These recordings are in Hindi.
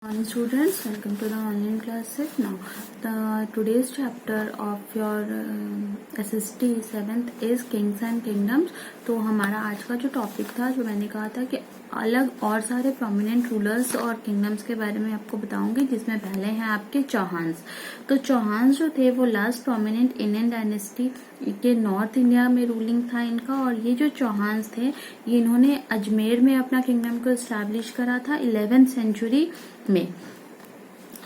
Morning students, welcome to the online classes. Now the today's chapter of your SST 7th is Kings and Kingdoms. तो हमारा आज का जो टॉपिक था, जो मैंने कहा था कि अलग और सारे प्रोमिनेंट रूलर्स और किंगडम्स के बारे में आपको बताऊंगी, जिसमें पहले हैं आपके चौहान्स। तो चौहान्स जो थे वो लास्ट प्रोमिनेंट इंडियन डायनेस्टी के नॉर्थ इंडिया में रूलिंग था इनका। और ये जो चौहान्स थे ये इन्होंने अजमेर में अपना किंगडम को एस्टैब्लिश करा था 11th सेंचुरी में।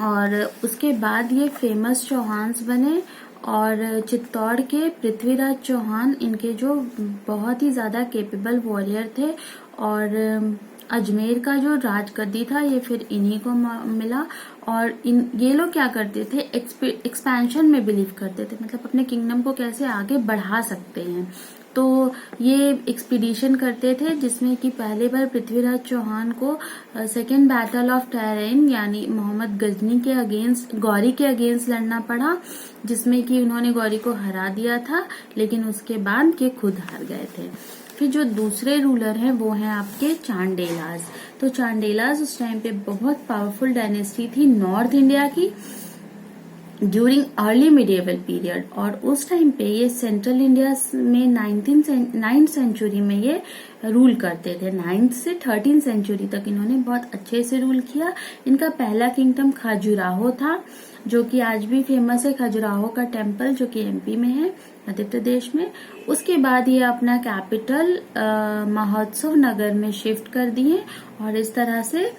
और उसके बाद ये फेमस चौहान्स बने। और चित्तौड़ के पृथ्वीराज चौहान इनके जो बहुत ही ज्यादा केपेबल वॉरियर थे। और अजमेर का जो राजगद्दी था ये फिर इन्हीं को मिला। और ये लोग क्या करते थे, एक्सपेंशन में बिलीव करते थे, मतलब अपने किंगडम को कैसे आगे बढ़ा सकते हैं। तो ये एक्सपीडिशन करते थे, जिसमें कि पहले बार पृथ्वीराज चौहान को सेकेंड बैटल ऑफ टेरेन यानी मोहम्मद गजनी के अगेंस्ट, गौरी के अगेंस्ट लड़ना पड़ा, जिसमें कि उन्होंने गौरी को हरा दिया था, लेकिन उसके बाद के खुद हार गए थे। फिर जो दूसरे रूलर हैं वो हैं आपके चांडेलाज। तो चांडेलाज उस टाइम पे बहुत पावरफुल डायनेस्टी थी नॉर्थ इंडिया की ड्यूरिंग अर्ली मिडिएवल पीरियड। और उस टाइम पे ये सेंट्रल इंडिया में 9th सेंचुरी में ये रूल करते थे। 9th से 13th सेंचुरी तक इन्होंने बहुत अच्छे से रूल किया। इनका पहला किंगडम खजुराहो था, जो कि आज भी फेमस है, खजुराहो का टेम्पल, जो कि एमपी में है, मध्य प्रदेश में। उसके बाद ये अपना कैपिटल महोत्सव नगर में शिफ्ट कर दिए। और इस तरह से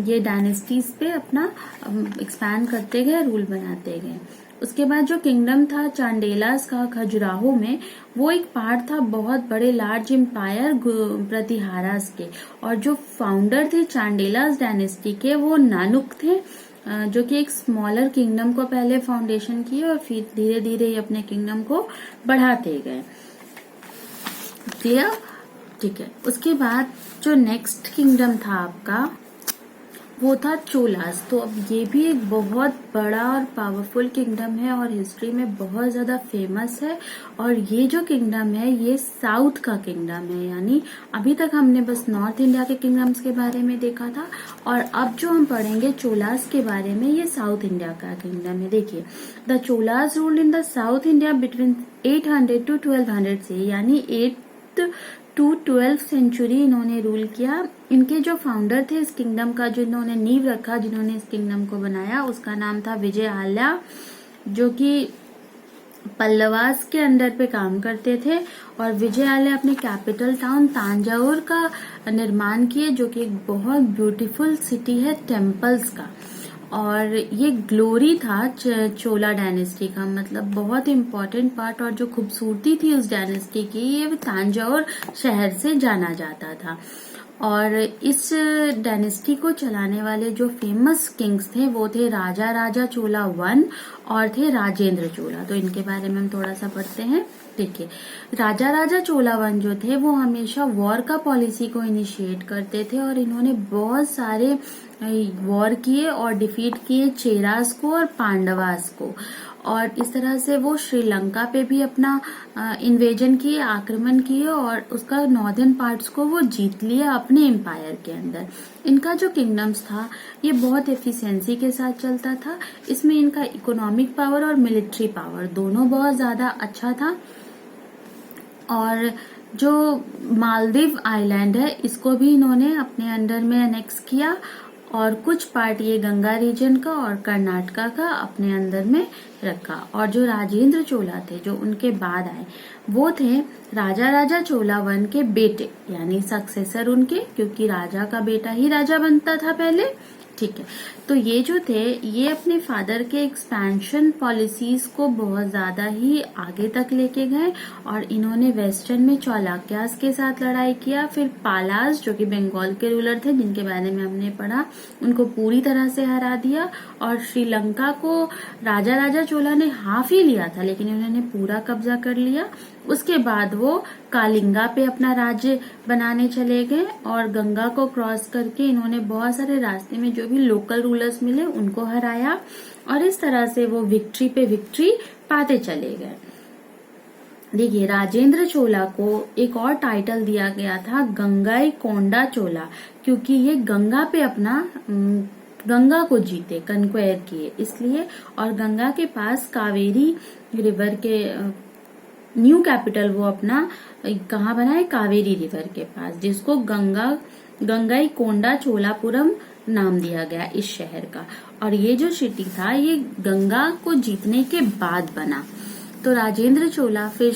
ये डायनेस्टीज पे अपना एक्सपैंड करते गए, रूल बनाते गए। उसके बाद जो किंगडम था चांडेलास का खजुराहो में, वो एक पार्ट था बहुत बड़े लार्ज एम्पायर प्रतिहारास के। और जो फाउंडर थे चांडेलास डायनेस्टी के वो नानुक थे, जो कि एक स्मॉलर किंगडम को पहले फाउंडेशन किए और फिर धीरे धीरे ये अपने किंगडम को बढ़ाते गए। क्लियर? ठीक है। उसके बाद जो नेक्स्ट किंगडम था आपका वो था चोलास। तो अब ये भी एक बहुत बड़ा और पावरफुल किंगडम है और हिस्ट्री में बहुत ज्यादा फेमस है। और ये जो किंगडम है ये साउथ का किंगडम है, यानी अभी तक हमने बस नॉर्थ इंडिया के किंगडम्स के बारे में देखा था, और अब जो हम पढ़ेंगे चोलास के बारे में, ये साउथ इंडिया का किंगडम है। देखिए, the Cholas ruled in the south India between 800 to 1200 से, यानी 8th to 12th सेंचुरी इन्होंने रूल किया। इनके जो फाउंडर थे इस किंगडम का, जो इन्होंने नींव रखा, जिन्होंने इस किंगडम को बनाया, उसका नाम था विजय आल्या, जो कि पल्लवास के अंडर पे काम करते थे। और विजय आल्या अपने कैपिटल टाउन तांजावुर का निर्माण किए, जो कि एक बहुत ब्यूटीफुल सिटी है टेम्पल्स का। और ये ग्लोरी था चोला डायनेस्टी का, मतलब बहुत इम्पोर्टेंट पार्ट। और जो खूबसूरती थी उस डायनेस्टी की, ये तांजावुर शहर से जाना जाता था। और इस डायनेस्टी को चलाने वाले जो फेमस किंग्स थे वो थे राजा राजा चोला 1 और थे राजेंद्र चोला। तो इनके बारे में हम थोड़ा सा पढ़ते हैं। देखिए, राजा राजा चोला 1 जो थे वो हमेशा वॉर का पॉलिसी को इनिशिएट करते थे, और इन्होंने बहुत सारे वॉर किए और डिफीट किए चेरास को और पांडवास को। और इस तरह से वो श्रीलंका पे भी अपना इन्वेजन किए, आक्रमण किए, और उसका नॉर्दर्न पार्ट्स को वो जीत लिया अपने एम्पायर के अंदर। इनका जो किंगडम्स था ये बहुत एफिशिएंसी के साथ चलता था। इसमें इनका इकोनॉमिक पावर और मिलिट्री पावर दोनों बहुत ज्यादा अच्छा था। और जो मालदीव आइलैंड है इसको भी इन्होंने अपने अंडर में एनेक्स किया, और कुछ पार्ट ये गंगा रीजन का और कर्नाटका का अपने अंदर में रखा। और जो राजेंद्र चोला थे जो उनके बाद आए, वो थे राजा राजा चोला 1 के बेटे, यानी सक्सेसर उनके, क्योंकि राजा का बेटा ही राजा बनता था पहले। ठीक है। तो ये जो थे ये अपने फादर के एक्सपेंशन पॉलिसीज को बहुत ज्यादा ही आगे तक लेके गए, और इन्होंने वेस्टर्न में चालुक्यास के साथ लड़ाई किया। फिर पालास, जो कि बंगाल के रूलर थे जिनके बारे में हमने पढ़ा, उनको पूरी तरह से हरा दिया। और श्रीलंका को राजा राजा चोला ने हाफ ही लिया था, लेकिन इन्होंने पूरा कब्जा कर लिया। उसके बाद वो कालिंगा पे अपना राज्य बनाने चले गए, और गंगा को क्रॉस करके इन्होंने बहुत सारे रास्ते में जो भी लोकल रूलर्स मिले उनको हराया, और इस तरह से वो विक्ट्री पे विक्ट्री पाते चले गए। देखिए, राजेंद्र चोला को एक और टाइटल दिया गया था गंगाई कोंडा चोला, क्योंकि ये गंगा पे अपना गंगा को जीते, कन्क्वेयर किए इसलिए। और गंगा के पास कावेरी रिवर के न्यू कैपिटल वो अपना कहाँ बनाए, कावेरी रिवर के पास, जिसको गंगाईकोंडा चोलापुरम नाम दिया गया इस शहर का। और ये जो सिटी था ये गंगा को जीतने के बाद बना। तो राजेंद्र चोला फिर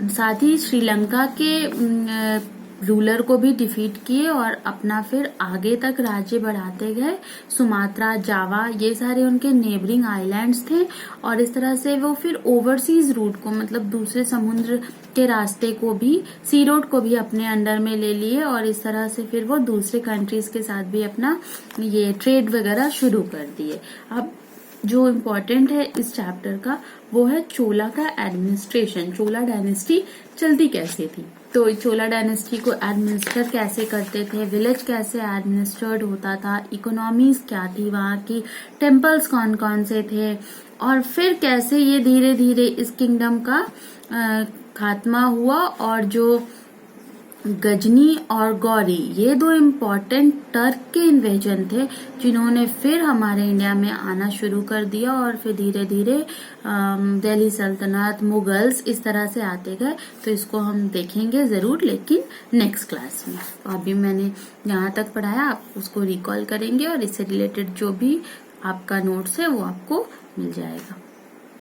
साथ ही श्रीलंका के रूलर को भी डिफीट किए और अपना फिर आगे तक राज्य बढ़ाते गए। सुमात्रा, जावा ये सारे उनके नेबरिंग आइलैंड्स थे और इस तरह से वो फिर ओवरसीज रूट को, मतलब दूसरे समुद्र के रास्ते को भी, सी रोड को भी अपने अंडर में ले लिए और इस तरह से फिर वो दूसरे कंट्रीज के साथ भी अपना ये ट्रेड वगैरह शुरू कर दिए। अब जो इम्पोर्टेंट है इस चैप्टर का वो है चोला का एडमिनिस्ट्रेशन। चोला डायनेस्टी चलती कैसे थी, तो चोला डायनेस्टी को एडमिनिस्टर कैसे करते थे, विलेज कैसे एडमिनिस्टर्ड होता था, इकोनॉमीज क्या थी वहाँ की, टेम्पल्स कौन कौन से थे, और फिर कैसे ये धीरे धीरे इस किंगडम का खात्मा हुआ। और जो गजनी और गौरी ये दो इम्पोर्टेंट टर्क के इन्वेजन थे जिन्होंने फिर हमारे इंडिया में आना शुरू कर दिया और फिर धीरे धीरे दिल्ली सल्तनत, मुगल्स इस तरह से आते गए। तो इसको हम देखेंगे जरूर, लेकिन नेक्स्ट क्लास में। अभी मैंने यहाँ तक पढ़ाया, आप उसको रिकॉल करेंगे और इससे रिलेटेड जो भी आपका नोट्स है वो आपको मिल जाएगा।